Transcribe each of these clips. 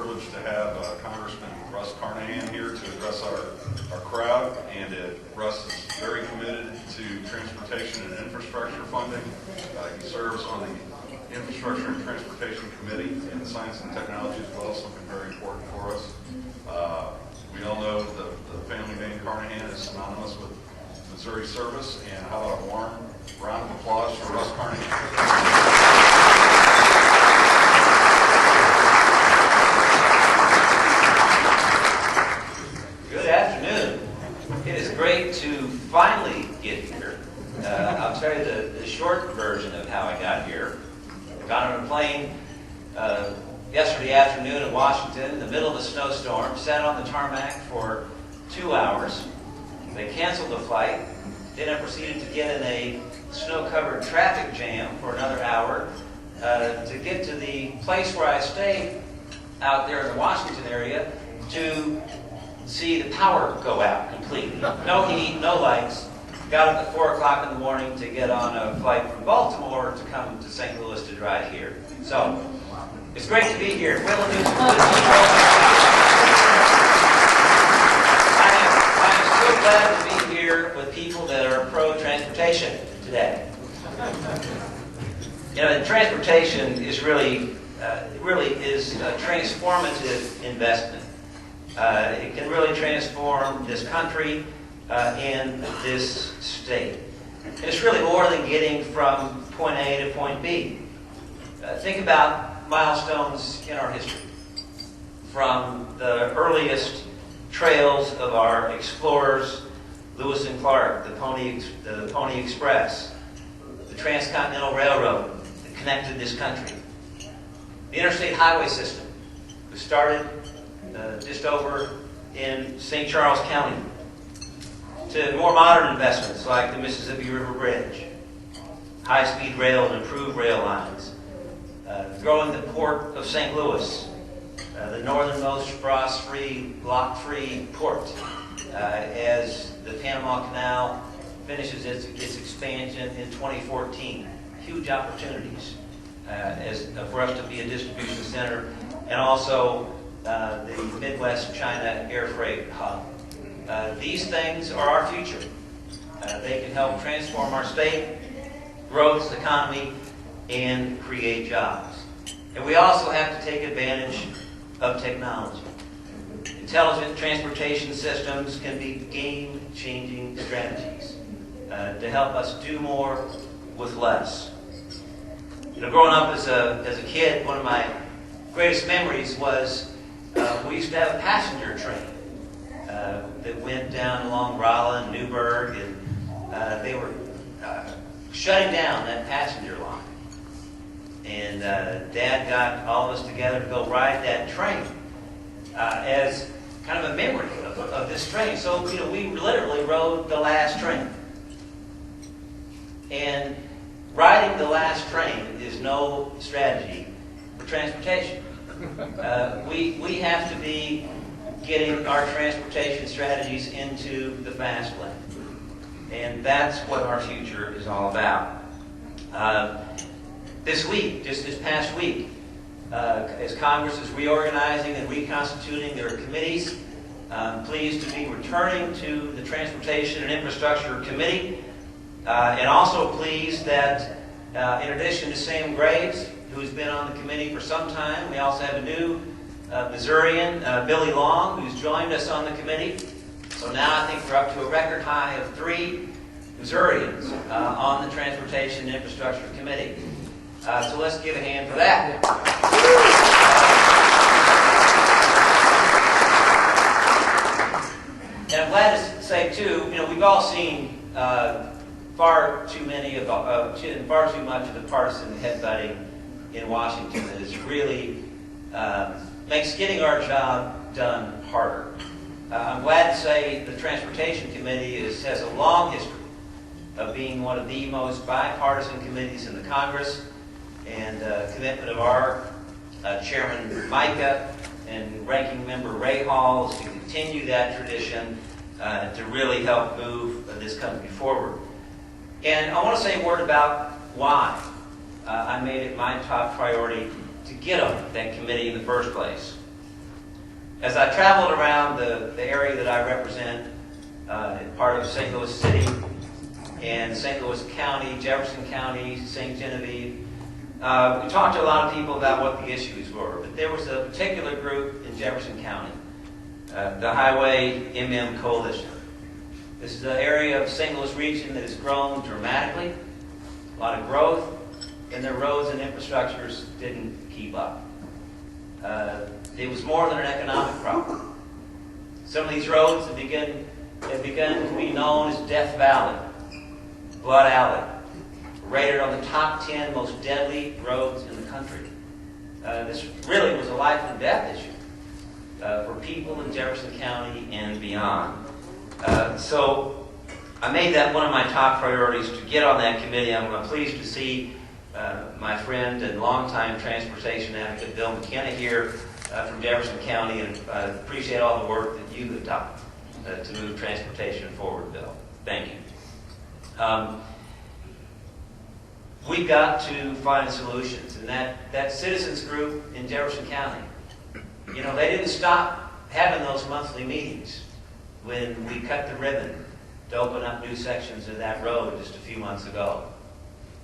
privileged to have Congressman Russ Carnahan here to address our crowd. And Russ is very committed to transportation and infrastructure funding. He serves on the Infrastructure and Transportation Committee in Science and Technology as well, something very important for us. We all know the family name Carnahan is synonymous with Missouri service, and how about a warm round of applause for Russ Carnahan. Good afternoon. It is great to finally get here. I'll tell you the short version of how I got here. I got on a plane yesterday afternoon in Washington in the middle of a snowstorm, sat on the tarmac for 2 hours. They canceled the flight. Then I proceeded to get in a snow-covered traffic jam for another hour to get to the place where I stay out there in the Washington area to see the power go out completely. No heat, no lights. Got up at 4 o'clock in the morning to get on a flight from Baltimore to come to St. Louis to drive here. So, it's great to be here. Will and do some good people. I am so glad to be here with people that are pro-transportation today. You know, transportation is really is a transformative investment. It can really transform this country and this state. And it's really more than getting from point A to point B. Think about milestones in our history. From the earliest trails of our explorers, Lewis and Clark, the Pony Express, the Transcontinental Railroad that connected this country, the interstate highway system, which started just over in St. Charles County, to more modern investments like the Mississippi River Bridge, high-speed rail and improved rail lines, growing the port of St. Louis, the northernmost frost-free, block-free port, as the Panama Canal finishes its expansion in 2014. Huge opportunities for us to be a distribution center, and also the Midwest China air freight hub. These things are our future. They can help transform our state, grow its economy, and create jobs. And we also have to take advantage of technology. Intelligent transportation systems can be game-changing strategies to help us do more with less. You know, growing up as a kid, one of my greatest memories was we used to have a passenger train that went down along Rolla and Newburgh, and they were shutting down that passenger line. And Dad got all of us together to go ride that train as kind of a memory of this train. So, you know, we literally rode the last train. And riding the last train is no strategy for transportation. We have to be getting our transportation strategies into the fast lane. And that's what our future is all about. This week, just this past week, as Congress is reorganizing and reconstituting their committees, I'm pleased to be returning to the Transportation and Infrastructure Committee, and also pleased that in addition to Sam Graves, who's been on the committee for some time, we also have a new Missourian, Billy Long, who's joined us on the committee. So now I think we're up to a record high of 3 Missourians on the Transportation and Infrastructure Committee. So let's give a hand for that. And I'm glad to say too, you know, we've all seen far too much of the partisan headbutting in Washington that is really makes getting our job done harder. I'm glad to say the Transportation Committee has a long history of being one of the most bipartisan committees in the Congress, and commitment of our Chairman Micah and Ranking Member Ray Hall is to continue that tradition to really help move this country forward. And I want to say a word about why I made it my top priority to get on that committee in the first place. As I traveled around the area that I represent, part of St. Louis City and St. Louis County, Jefferson County, St. Genevieve, we talked to a lot of people about what the issues were. But there was a particular group in Jefferson County, the Highway MM Coalition. This is an area of St. Louis region that has grown dramatically, a lot of growth, and their roads and infrastructures didn't keep up. It was more than an economic problem. Some of these roads have begun to be known as Death Valley, Blood Alley, rated on the top 10 most deadly roads in the country. This really was a life and death issue for people in Jefferson County and beyond. So I made that one of my top priorities to get on that committee. I'm pleased to see my friend and longtime transportation advocate Bill McKenna here from Jefferson County, and I appreciate all the work that you have done to move transportation forward, Bill. Thank you. We've got to find solutions, and that citizens group in Jefferson County, you know, they didn't stop having those monthly meetings when we cut the ribbon to open up new sections of that road just a few months ago.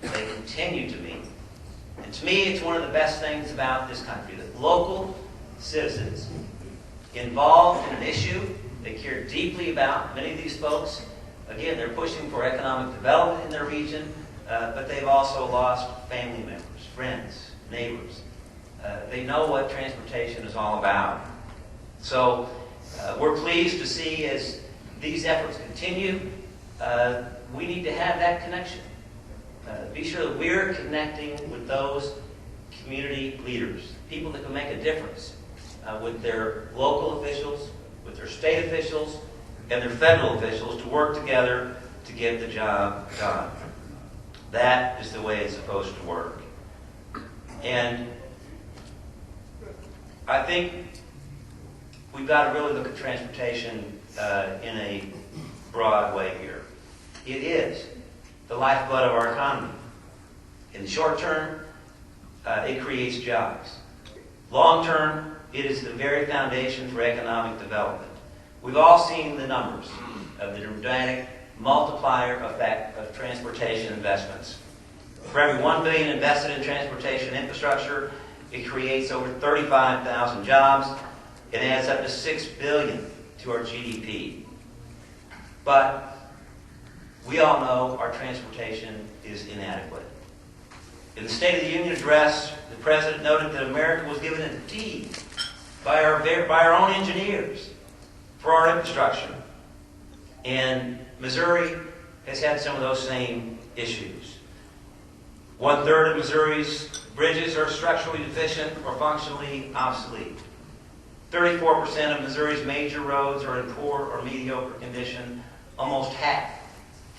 They continue to meet. And to me, it's one of the best things about this country, that local citizens involved in an issue they care deeply about. Many of these folks, again, they're pushing for economic development in their region, but they've also lost family members, friends, neighbors. They know what transportation is all about. So we're pleased to see as these efforts continue, we need to have that connection. Be sure that we're connecting with those community leaders, people that can make a difference with their local officials, with their state officials, and their federal officials to work together to get the job done. That is the way it's supposed to work. And I think we've got to really look at transportation in a broad way here. It is the lifeblood of our economy. In the short term, it creates jobs. Long term, it is the very foundation for economic development. We've all seen the numbers of the dramatic multiplier effect of transportation investments. For every $1 billion invested in transportation infrastructure, it creates over 35,000 jobs. It adds up to $6 billion to our GDP. But we all know our transportation is inadequate. In the State of the Union address, the President noted that America was given a D by our own engineers for our infrastructure. And Missouri has had some of those same issues. 1/3 of Missouri's bridges are structurally deficient or functionally obsolete. 34% of Missouri's major roads are in poor or mediocre condition. Almost half,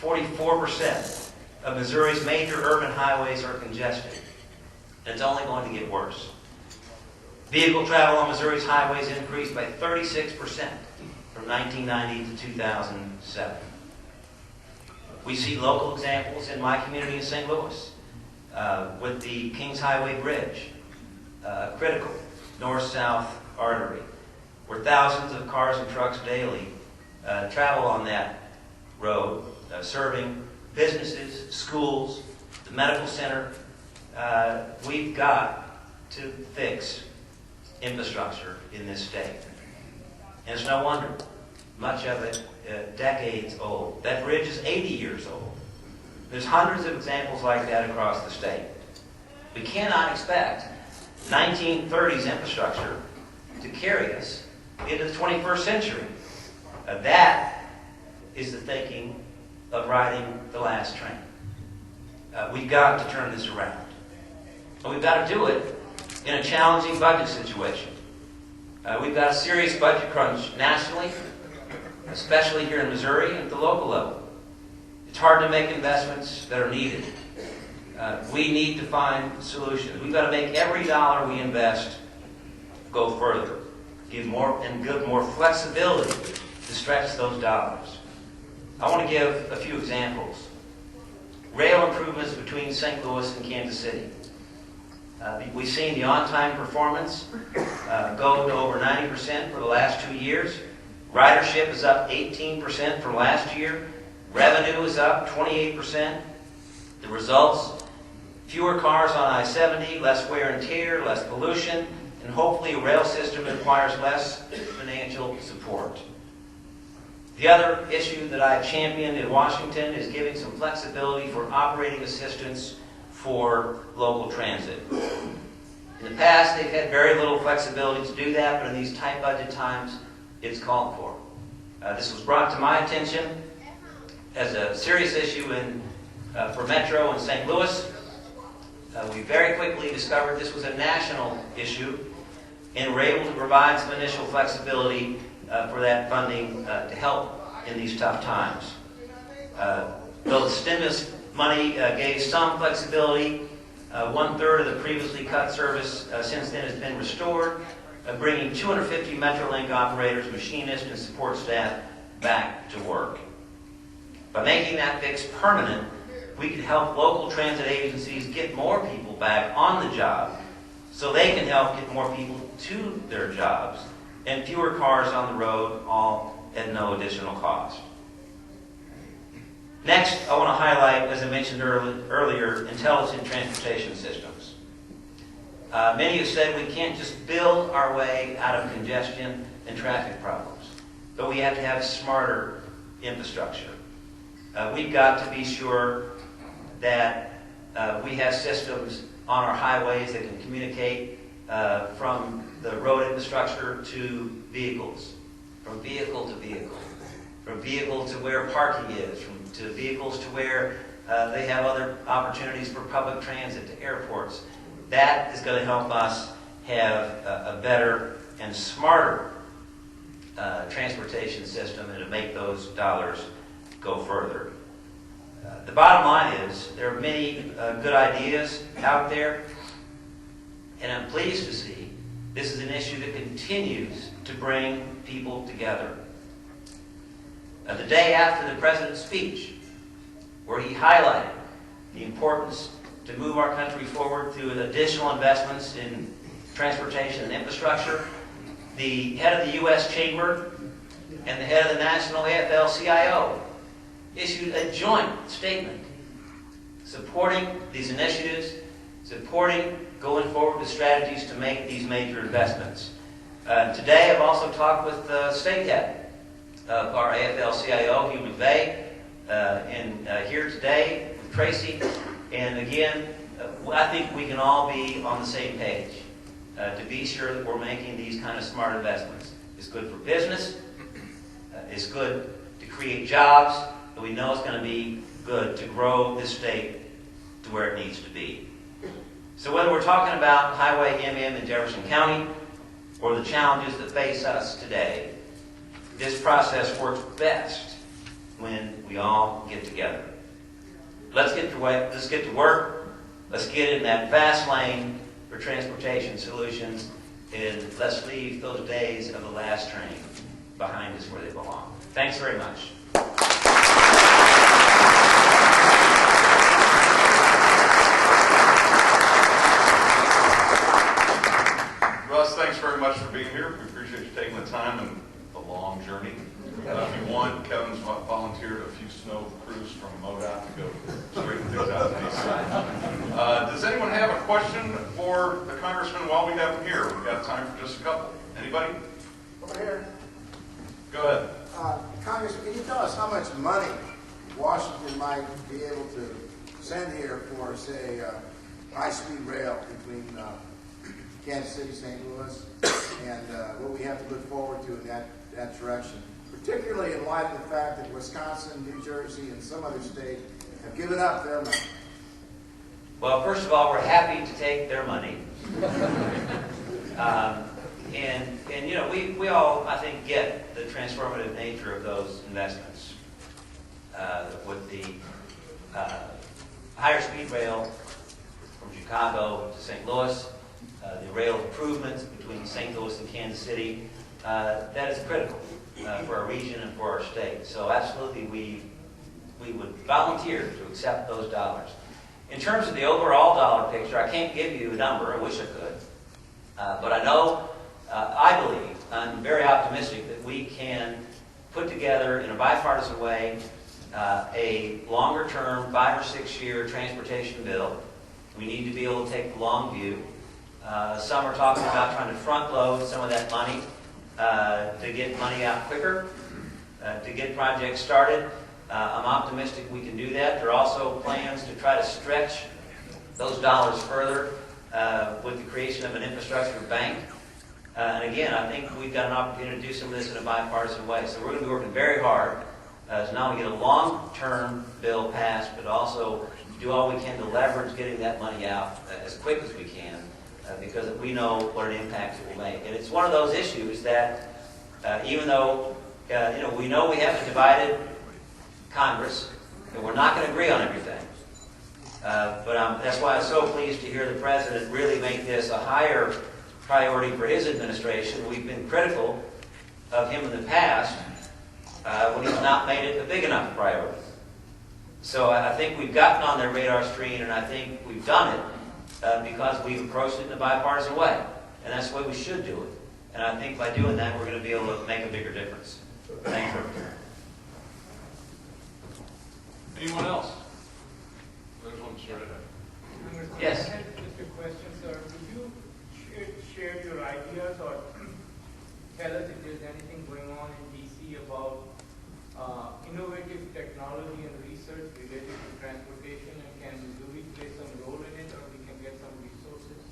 44% of Missouri's major urban highways are congested. And it's only going to get worse. Vehicle travel on Missouri's highways increased by 36% from 1990 to 2007. We see local examples in my community in St. Louis with the Kings Highway Bridge, critical north-south artery, where thousands of cars and trucks daily travel on that road, serving businesses, schools, the medical center. We've got to fix infrastructure in this state. And it's no wonder. Much of it decades old. That bridge is 80 years old. There's hundreds of examples like that across the state. We cannot expect 1930s infrastructure to carry us into the 21st century. That is the thinking of riding the last train. We've got to turn this around. And we've got to do it in a challenging budget situation. We've got a serious budget crunch nationally, especially here in Missouri and at the local level. It's hard to make investments that are needed. We need to find solutions. We've got to make every dollar we invest go further, give more flexibility to stretch those dollars. I want to give a few examples. Rail improvements between St. Louis and Kansas City. We've seen the on-time performance go to over 90% for the last 2 years. Ridership is up 18% from last year. Revenue is up 28%. The results, fewer cars on I-70, less wear and tear, less pollution, and hopefully a rail system that requires less financial support. The other issue that I championed in Washington is giving some flexibility for operating assistance for local transit. In the past, they've had very little flexibility to do that, but in these tight budget times, it's called for. This was brought to my attention as a serious issue for Metro in St. Louis. We very quickly discovered this was a national issue, and were able to provide some initial flexibility for that funding to help in these tough times. Though the stimulus money gave some flexibility, 1/3 of the previously cut service since then has been restored, bringing 250 Metrolink operators, machinists, and support staff back to work. By making that fix permanent, we could help local transit agencies get more people back on the job so they can help get more people to their jobs and fewer cars on the road, all at no additional cost. Next, I want to highlight, as I mentioned earlier, intelligent transportation systems. Many have said we can't just build our way out of congestion and traffic problems, but we have to have smarter infrastructure. We've got to be sure that we have systems on our highways that can communicate from the road infrastructure to vehicles, from vehicle to vehicle, from vehicle to where parking is, to vehicles to where they have other opportunities for public transit, to airports. That is going to help us have a better and smarter transportation system and to make those dollars go further. The bottom line is there are many good ideas out there, and I'm pleased to see this is an issue that continues to bring people together. The day after the President's speech, where he highlighted the importance to move our country forward through additional investments in transportation and infrastructure, the head of the U.S. Chamber and the head of the National AFL-CIO issued a joint statement supporting these initiatives, supporting going forward with strategies to make these major investments. Today, I've also talked with the state head of our AFL-CIO, Hugh McVeigh, and here today with Tracy. And again, I think we can all be on the same page to be sure that we're making these kind of smart investments. It's good for business. It's good to create jobs. And we know it's going to be good to grow this state to where it needs to be. So whether we're talking about Highway MM in Jefferson County or the challenges that face us today, this process works best when we all get together. Let's get to work. Let's get in that fast lane for transportation solutions, and let's leave those days of the last train behind us where they belong. Thanks very much. Russ, thanks very much for being here. We appreciate you taking the time and the long journey. If you want, Kevin's volunteered a few snow crews from MoDOT to go straighten things out in DC. Does anyone have a question for the Congressman while we have him here? We've got time for just a couple. Anybody? Over here. Go ahead. Congressman, can you tell us how much money Washington might be able to send here for, say, high-speed rail between Kansas City, St. Louis, and what we have to look forward to in that direction, particularly in light of the fact that Wisconsin, New Jersey, and some other states have given up their money? Well, first of all, we're happy to take their money. And you know, we all, I think, get the transformative nature of those investments. With the higher speed rail from Chicago to St. Louis, the rail improvements between St. Louis and Kansas City, that is critical for our region and for our state. So absolutely, we would volunteer to accept those dollars. In terms of the overall dollar picture, I can't give you a number. I wish I could. But I know, I believe, I'm very optimistic that we can put together in a bipartisan way a longer-term 5 or 6 year transportation bill. We need to be able to take the long view. Some are talking about trying to front-load some of that money to get money out quicker, to get projects started. I'm optimistic we can do that. There are also plans to try to stretch those dollars further with the creation of an infrastructure bank. And again, I think we've got an opportunity to do some of this in a bipartisan way. So we're going to be working very hard to not only get a long-term bill passed, but also do all we can to leverage getting that money out as quick as we can, because we know what an impact it will make. And it's one of those issues that, even though we know we have a divided Congress, and we're not going to agree on everything. But that's why I'm so pleased to hear the President really make this a higher priority for his administration. We've been critical of him in the past when he's not made it a big enough priority. So I think we've gotten on their radar screen, and I think we've done it because we've approached it in a bipartisan way. And that's the way we should do it. And I think by doing that, we're going to be able to make a bigger difference. Thank you. Anyone else? There's one straight ahead. Yes. I had just a question, sir. Would you share your ideas or tell us if there's anything going on in D.C. about innovative technology and research related to transportation, and do we play some role in it, or we can get some resources?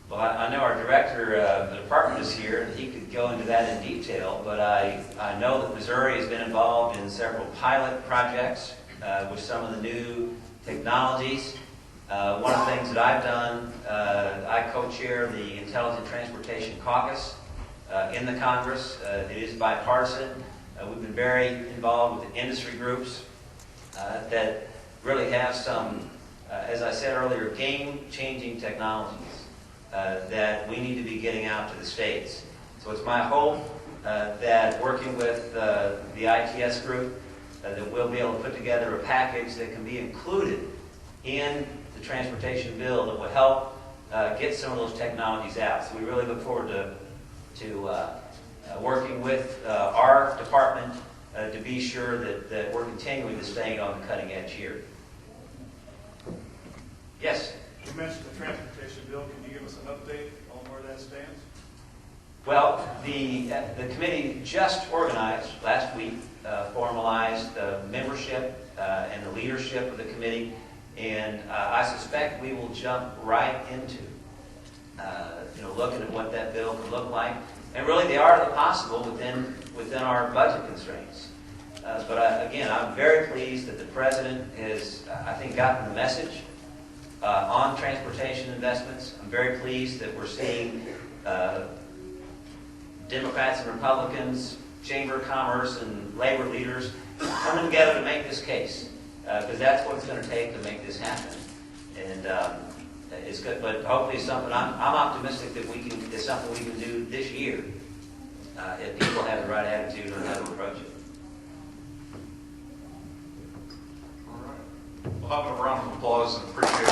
Well, I know our director of the department is here, and he could go into that in detail, but I know that Missouri has been involved in several pilot projects with some of the new technologies. One of the things that I've done, I co-chair the Intelligent Transportation Caucus in the Congress. It is bipartisan. We've been very involved with the industry groups that really have some, as I said earlier, game-changing technologies that we need to be getting out to the states. So it's my hope that working with the ITS group, that we'll be able to put together a package that can be included in the transportation bill that will help get some of those technologies out. So we really look forward to working with our department to be sure that we're continuing to stay on the cutting edge here. Yes? You mentioned the transportation bill. Can you give us an update on where that stands? Well, the committee just organized last week, formalized the membership and the leadership of the committee, and I suspect we will jump right into looking at what that bill could look like, and really the art of the possible within our budget constraints. But again, I'm very pleased that the President has, I think, gotten the message on transportation investments. I'm very pleased that we're seeing Democrats and Republicans, Chamber of Commerce and labor leaders coming together to make this case, because that's what it's going to take to make this happen. And it's good, but hopefully it's something I'm optimistic that it's something we can do this year if people have the right attitude on how to approach it. All right. We'll have a round of applause and appreciate